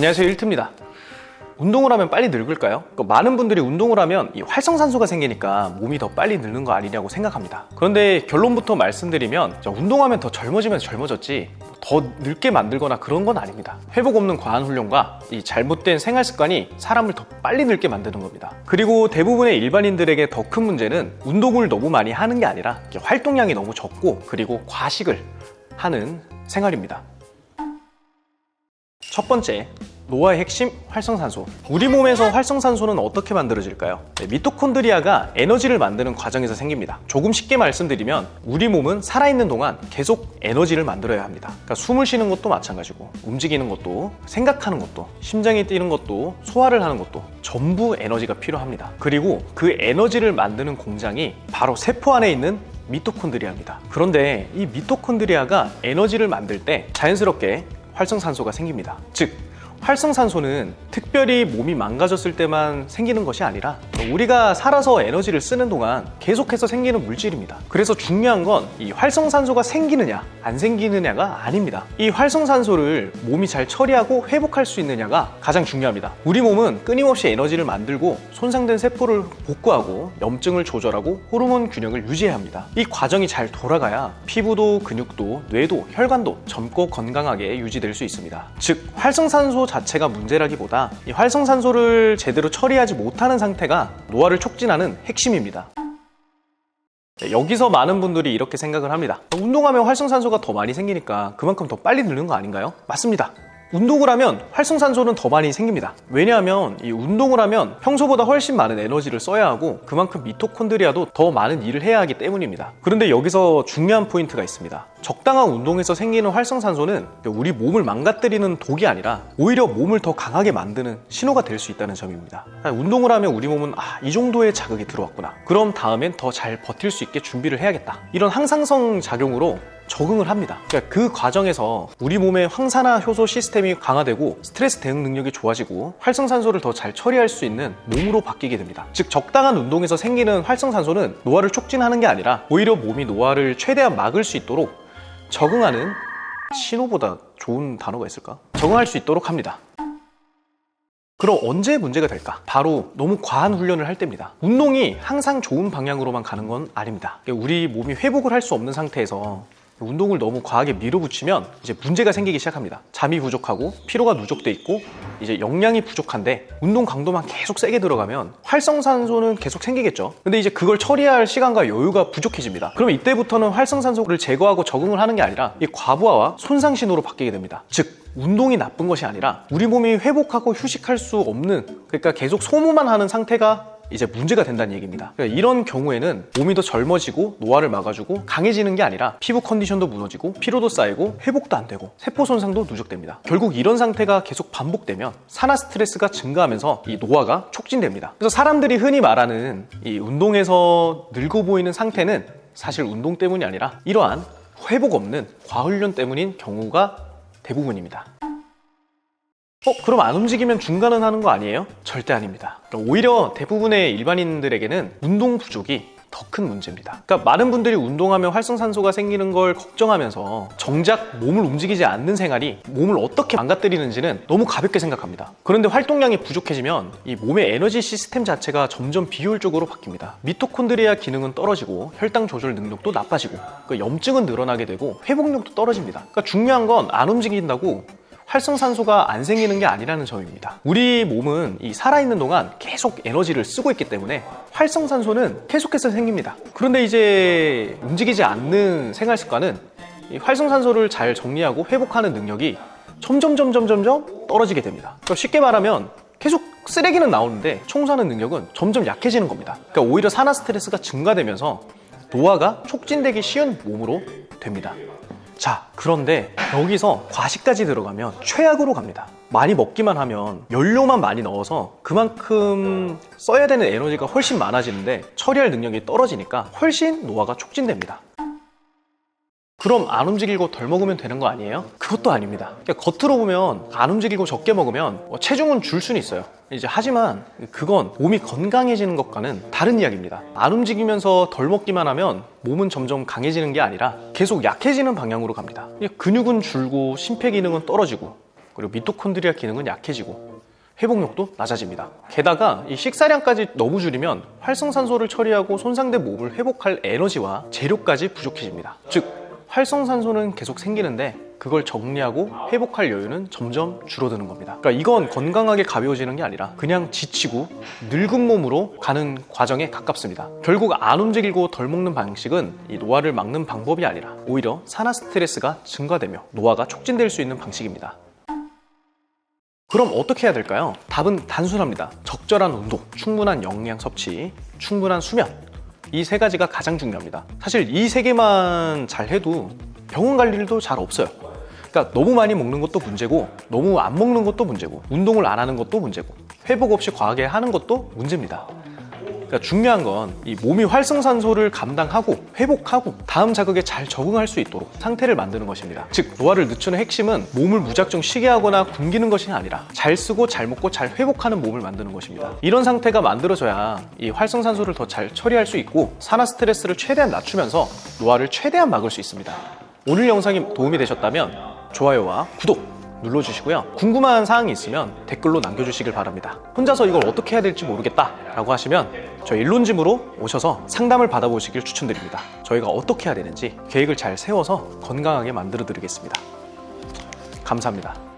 안녕하세요, 일트입니다. 운동을 하면 빨리 늙을까요? 많은 분들이 운동을 하면 이 활성산소가 생기니까 몸이 더 빨리 늙는 거 아니냐고 생각합니다. 그런데 결론부터 말씀드리면 운동하면 더 젊어지면서 젊어졌지 더 늙게 만들거나 그런 건 아닙니다. 회복 없는 과한 훈련과 이 잘못된 생활 습관이 사람을 더 빨리 늙게 만드는 겁니다. 그리고 대부분의 일반인들에게 더 큰 문제는 운동을 너무 많이 하는 게 아니라 활동량이 너무 적고 그리고 과식을 하는 생활입니다. 첫 번째, 노화의 핵심 활성산소. 우리 몸에서 활성산소는 어떻게 만들어질까요? 미토콘드리아가 에너지를 만드는 과정에서 생깁니다. 조금 쉽게 말씀드리면 우리 몸은 살아있는 동안 계속 에너지를 만들어야 합니다. 그러니까 숨을 쉬는 것도 마찬가지고 움직이는 것도 생각하는 것도 심장이 뛰는 것도 소화를 하는 것도 전부 에너지가 필요합니다. 그리고 그 에너지를 만드는 공장이 바로 세포 안에 있는 미토콘드리아입니다. 그런데 이 미토콘드리아가 에너지를 만들 때 자연스럽게 활성산소가 생깁니다. 즉 활성산소는 특별히 몸이 망가졌을 때만 생기는 것이 아니라 우리가 살아서 에너지를 쓰는 동안 계속해서 생기는 물질입니다. 그래서 중요한 건 이 활성산소가 생기느냐 안 생기느냐가 아닙니다. 이 활성산소를 몸이 잘 처리하고 회복할 수 있느냐가 가장 중요합니다. 우리 몸은 끊임없이 에너지를 만들고 손상된 세포를 복구하고 염증을 조절하고 호르몬 균형을 유지해야 합니다. 이 과정이 잘 돌아가야 피부도 근육도 뇌도 혈관도 젊고 건강하게 유지될 수 있습니다. 즉 활성산소 자체가 문제라기보다 이 활성산소를 제대로 처리하지 못하는 상태가 노화를 촉진하는 핵심입니다. 여기서 많은 분들이 이렇게 생각을 합니다. 운동하면 활성산소가 더 많이 생기니까 그만큼 더 빨리 늙는 거 아닌가요? 맞습니다. 운동을 하면 활성산소는 더 많이 생깁니다. 왜냐하면 이 운동을 하면 평소보다 훨씬 많은 에너지를 써야 하고 그만큼 미토콘드리아도 더 많은 일을 해야 하기 때문입니다. 그런데 여기서 중요한 포인트가 있습니다. 적당한 운동에서 생기는 활성산소는 우리 몸을 망가뜨리는 독이 아니라 오히려 몸을 더 강하게 만드는 신호가 될 수 있다는 점입니다. 운동을 하면 우리 몸은 이 정도의 자극이 들어왔구나. 그럼 다음엔 더 잘 버틸 수 있게 준비를 해야겠다. 이런 항상성 작용으로 적응을 합니다. 그러니까 그 과정에서 우리 몸의 황산화 효소 시스템이 강화되고 스트레스 대응 능력이 좋아지고 활성산소를 더 잘 처리할 수 있는 몸으로 바뀌게 됩니다. 즉 적당한 운동에서 생기는 활성산소는 노화를 촉진하는 게 아니라 오히려 몸이 노화를 최대한 막을 수 있도록 적응하는 신호보다 좋은 단어가 있을까? 적응할 수 있도록 합니다. 그럼 언제 문제가 될까? 바로 너무 과한 훈련을 할 때입니다. 운동이 항상 좋은 방향으로만 가는 건 아닙니다. 우리 몸이 회복을 할 수 없는 상태에서 운동을 너무 과하게 밀어붙이면 이제 문제가 생기기 시작합니다. 잠이 부족하고 피로가 누적돼 있고 이제 영양이 부족한데 운동 강도만 계속 세게 들어가면 활성산소는 계속 생기겠죠. 근데 이제 그걸 처리할 시간과 여유가 부족해집니다. 그럼 이때부터는 활성산소를 제거하고 적응을 하는 게 아니라 이 과부하와 손상 신호로 바뀌게 됩니다. 즉 운동이 나쁜 것이 아니라 우리 몸이 회복하고 휴식할 수 없는, 그러니까 계속 소모만 하는 상태가 이제 문제가 된다는 얘기입니다. 그러니까 이런 경우에는 몸이 더 젊어지고 노화를 막아주고 강해지는 게 아니라 피부 컨디션도 무너지고 피로도 쌓이고 회복도 안 되고 세포 손상도 누적됩니다. 결국 이런 상태가 계속 반복되면 산화 스트레스가 증가하면서 이 노화가 촉진됩니다. 그래서 사람들이 흔히 말하는 이 운동에서 늙어 보이는 상태는 사실 운동 때문이 아니라 이러한 회복 없는 과훈련 때문인 경우가 대부분입니다. 그럼 안 움직이면 중단은 하는 거 아니에요? 절대 아닙니다. 오히려 대부분의 일반인들에게는 운동 부족이 더 큰 문제입니다. 그러니까 많은 분들이 운동하면 활성산소가 생기는 걸 걱정하면서 정작 몸을 움직이지 않는 생활이 몸을 어떻게 망가뜨리는지는 너무 가볍게 생각합니다. 그런데 활동량이 부족해지면 이 몸의 에너지 시스템 자체가 점점 비효율적으로 바뀝니다. 미토콘드리아 기능은 떨어지고 혈당 조절 능력도 나빠지고 염증은 늘어나게 되고 회복력도 떨어집니다. 그러니까 중요한 건 안 움직인다고 활성산소가 안 생기는 게 아니라는 점입니다. 우리 몸은 이 살아있는 동안 계속 에너지를 쓰고 있기 때문에 활성산소는 계속해서 생깁니다. 그런데 이제 움직이지 않는 생활 습관은 이 활성산소를 잘 정리하고 회복하는 능력이 점점 떨어지게 됩니다. 그러니까 쉽게 말하면 계속 쓰레기는 나오는데 청소하는 능력은 점점 약해지는 겁니다. 그러니까 오히려 산화 스트레스가 증가되면서 노화가 촉진되기 쉬운 몸으로 됩니다. 자, 그런데 여기서 과식까지 들어가면 최악으로 갑니다. 많이 먹기만 하면 연료만 많이 넣어서 그만큼 써야 되는 에너지가 훨씬 많아지는데 처리할 능력이 떨어지니까 훨씬 노화가 촉진됩니다. 그럼 안 움직이고 덜 먹으면 되는 거 아니에요? 그것도 아닙니다. 그러니까 겉으로 보면 안 움직이고 적게 먹으면 체중은 줄 수는 있어요. 하지만 그건 몸이 건강해지는 것과는 다른 이야기입니다. 안 움직이면서 덜 먹기만 하면 몸은 점점 강해지는 게 아니라 계속 약해지는 방향으로 갑니다. 근육은 줄고 심폐기능은 떨어지고 그리고 미토콘드리아 기능은 약해지고 회복력도 낮아집니다. 게다가 이 식사량까지 너무 줄이면 활성산소를 처리하고 손상된 몸을 회복할 에너지와 재료까지 부족해집니다. 즉 활성산소는 계속 생기는데 그걸 정리하고 회복할 여유는 점점 줄어드는 겁니다. 그러니까 이건 건강하게 가벼워지는 게 아니라 그냥 지치고 늙은 몸으로 가는 과정에 가깝습니다. 결국 안 움직이고 덜 먹는 방식은 이 노화를 막는 방법이 아니라 오히려 산화 스트레스가 증가되며 노화가 촉진될 수 있는 방식입니다. 그럼 어떻게 해야 될까요? 답은 단순합니다. 적절한 운동, 충분한 영양 섭취, 충분한 수면, 이 세 가지가 가장 중요합니다. 사실 이 세 개만 잘 해도 병원 갈 일도 잘 없어요. 그러니까 너무 많이 먹는 것도 문제고 너무 안 먹는 것도 문제고 운동을 안 하는 것도 문제고 회복 없이 과하게 하는 것도 문제입니다. 그러니까 중요한 건 이 몸이 활성산소를 감당하고 회복하고 다음 자극에 잘 적응할 수 있도록 상태를 만드는 것입니다. 즉 노화를 늦추는 핵심은 몸을 무작정 쉬게 하거나 굶기는 것이 아니라 잘 쓰고 잘 먹고 잘 회복하는 몸을 만드는 것입니다. 이런 상태가 만들어져야 이 활성산소를 더 잘 처리할 수 있고 산화 스트레스를 최대한 낮추면서 노화를 최대한 막을 수 있습니다. 오늘 영상이 도움이 되셨다면 좋아요와 구독 눌러주시고요. 궁금한 사항이 있으면 댓글로 남겨주시길 바랍니다. 혼자서 이걸 어떻게 해야 될지 모르겠다 라고 하시면 저희 일론짐으로 오셔서 상담을 받아보시길 추천드립니다. 저희가 어떻게 해야 되는지 계획을 잘 세워서 건강하게 만들어 드리겠습니다. 감사합니다.